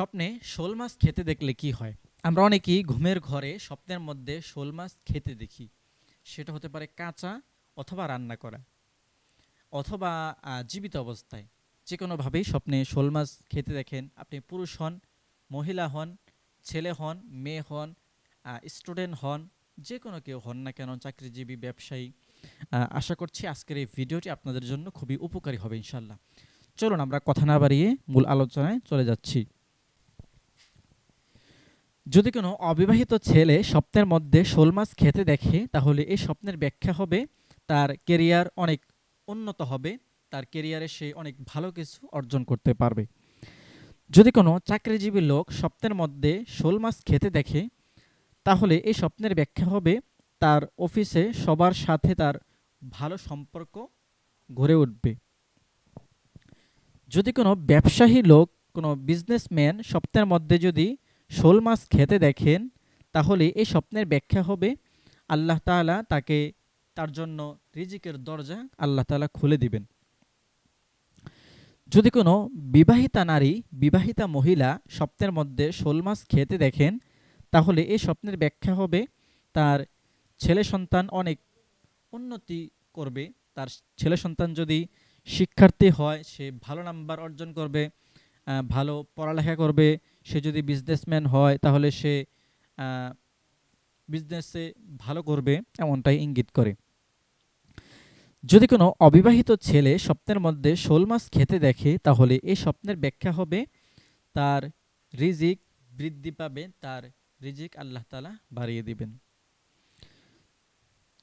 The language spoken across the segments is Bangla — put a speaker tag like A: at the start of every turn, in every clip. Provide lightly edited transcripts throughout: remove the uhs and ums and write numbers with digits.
A: স্বপ্নে শোল মাছ খেতে দেখলে কি হয়? আমরা অনেকেই ঘুমের ঘরে স্বপ্নের মধ্যে শোল মাছ খেতে দেখি। সেটা হতে পারে কাঁচা অথবা রান্না করা অথবা জীবিত অবস্থায়। যেকোনোভাবেই স্বপ্নে শোল মাছ খেতে দেখেন। আপনি পুরুষ হন, মহিলা হন, ছেলে হন, মেয়ে হন, স্টুডেন্ট হন, যেকোনো কেউ হন না কেন, চাকরিজীবী, ব্যবসায়ী। আশা করছি আজকের এই ভিডিওটি আপনাদের জন্য খুবই উপকারী হবে ইনশাল্লাহ। চলুন আমরা কথা না বাড়িয়ে মূল আলোচনায় চলে যাচ্ছি। যদি কোনো অবিবাহিত ছেলে স্বপ্নের মধ্যে শোল মাছ খেতে দেখে, তাহলে এই স্বপ্নের ব্যাখ্যা হবে তার কেরিয়ার অনেক উন্নত হবে, তার কেরিয়ারে সে অনেক ভালো কিছু অর্জন করতে পারবে। যদি কোনো চাকরিজীবী লোক স্বপ্নের মধ্যে শোল মাছ খেতে দেখে, তাহলে এই স্বপ্নের ব্যাখ্যা হবে তার অফিসে সবার সাথে তার ভালো সম্পর্ক গড়ে উঠবে। যদি কোনো ব্যবসায়ী লোক, কোনো বিজনেসম্যান স্বপ্নের মধ্যে যদি শোল মাছ খেতে দেখেন, তাহলে এই স্বপ্নের ব্যাখ্যা হবে আল্লাহ তাআলা তাকে, তার জন্য রিজিকের দরজা আল্লাহ তাআলা খুলে দিবেন। যদি কোনো বিবাহিতা নারী, বিবাহিতা মহিলা স্বপ্নের মধ্যে শোল মাছ খেতে দেখেন, তাহলে এই স্বপ্নের ব্যাখ্যা হবে তার ছেলে সন্তান অনেক উন্নতি করবে। তার ছেলে সন্তান যদি শিক্ষার্থী হয়, সে ভালো নাম্বার অর্জন করবে, ভালো পড়ালেখা করবে। সে যদি বিজনেসম্যান হয়, তাহলে সে বিজনেসে ভালো করবে, এমনটাই ইঙ্গিত করে। যদি কোনো অবিবাহিত ছেলে স্বপ্নের মধ্যে শোল মাছ খেতে দেখে, তাহলে এই স্বপ্নের ব্যাখ্যা হবে তার রিজিক বৃদ্ধি পাবে, তার রিজিক আল্লাহ তাআলা বাড়িয়ে দিবেন।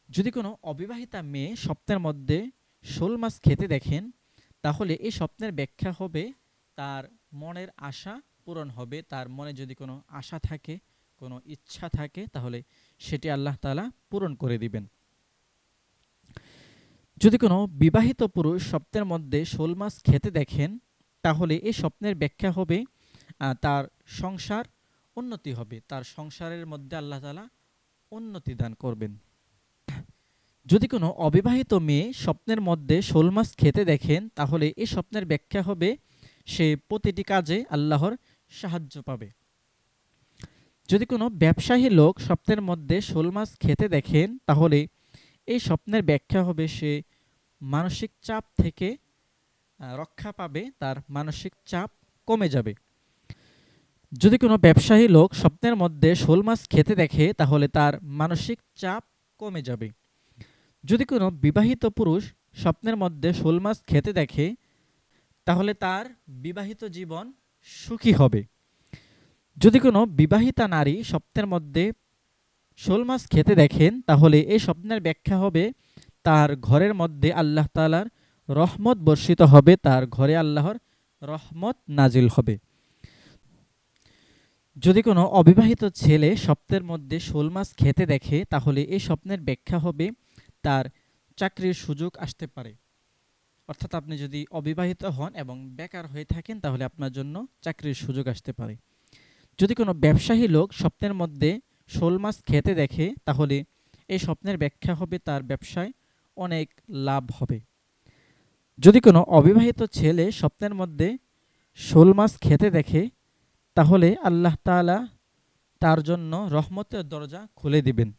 A: যদি কোনো অবিবাহিতা মেয়ে স্বপ্নের মধ্যে শোল মাছ খেতে দেখেন, তাহলে এই স্বপ্নের ব্যাখ্যা হবে তার মনের আশা পূরণ হবে। তার মনে যদি কোনো আশা থাকে, কোনো ইচ্ছা থাকে, তাহলে সেটি আল্লাহ তাআলা পূরণ করে দিবেন। যদি কোনো বিবাহিত পুরুষ স্বপ্নের মধ্যে শোল মাছ খেতে দেখেন, তাহলে এই স্বপ্নের ব্যাখ্যা হবে তার সংসার উন্নতি হবে, তার সংসারের মধ্যে আল্লাহ তাআলা উন্নতি দান করবেন। যদি কোনো অবিবাহিত মেয়ে স্বপ্নের মধ্যে শোল মাছ খেতে দেখেন, তাহলে এই স্বপ্নের ব্যাখ্যা হবে সে প্রতিটি কাজে আল্লাহর সাহায্য পাবে। যদি কোনো ব্যবসায়ী লোক স্বপ্নের মধ্যে শোল মাছ খেতে দেখেন, তাহলে এই স্বপ্নের ব্যাখ্যা হবে সে মানসিক চাপ থেকে রক্ষা পাবে, তার মানসিক চাপ কমে যাবে। যদি কোনো ব্যবসায়ী লোক স্বপ্নের মধ্যে শোল মাছ খেতে দেখে, তাহলে তার মানসিক চাপ কমে যাবে। যদি কোনো বিবাহিত পুরুষ স্বপ্নের মধ্যে শোল মাছ খেতে দেখে, তাহলে তার বিবাহিত জীবন সুখী হবে। যদি কোনো বিবাহিতা নারী স্বপ্নের মধ্যে শোল মাছ খেতে দেখেন, তাহলে এই স্বপ্নের ব্যাখ্যা হবে তার ঘরের মধ্যে আল্লাহ তাআলার রহমত বর্ষিত হবে, তার ঘরে আল্লাহর রহমত নাজিল হবে। যদি কোনো অবিবাহিত ছেলে স্বপ্নের মধ্যে শোল মাছ খেতে দেখে, তাহলে এই স্বপ্নের ব্যাখ্যা হবে তার চাকরির সুযোগ আসতে পারে। অর্থাৎ আপনি যদি অবিবাহিত হন এবং বেকার হয়ে থাকেন, তাহলে আপনার জন্য চাকরির সুযোগ আসতে পারে। যদি কোনো ব্যবসায়ী লোক স্বপ্নের মধ্যে শোল মাছ খেতে দেখে, তাহলে এই স্বপ্নের ব্যাখ্যা হবে তার ব্যবসায় অনেক লাভ হবে। যদি কোনো অবিবাহিত ছেলে স্বপ্নের মধ্যে শোল মাছ খেতে দেখে, তাহলে আল্লাহ তাআলা তার জন্য রহমতের দরজা খুলে দিবেন।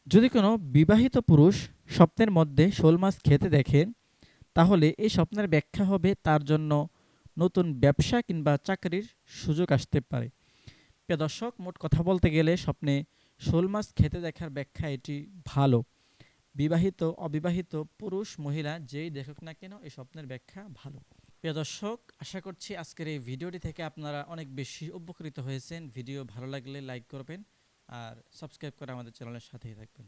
A: যদি কোনো বিবাহিত পুরুষ স্বপ্নের মধ্যে শোল মাছ খেতে দেখেন, তাহলে এই স্বপ্নের ব্যাখ্যা হবে তার জন্য নতুন ব্যবসা কিংবা চাকরির সুযোগ আসতে পারে। প্রিয় দর্শক, মোট কথা বলতে গেলে স্বপ্নে শোল মাছ খেতে দেখার ব্যাখ্যা এটি ভালো। বিবাহিত অবিবাহিত পুরুষ মহিলা যেই দেখুক না কেন, এই স্বপ্নের ব্যাখ্যা ভালো। প্রিয় দর্শক, আশা করছি আজকের এই ভিডিওটি থেকে আপনারা অনেক বেশি উপকৃত হয়েছেন। ভিডিও ভালো লাগলে লাইক করবেন আর সাবস্ক্রাইব করে আমাদের চ্যানেলের সাথেই থাকবেন।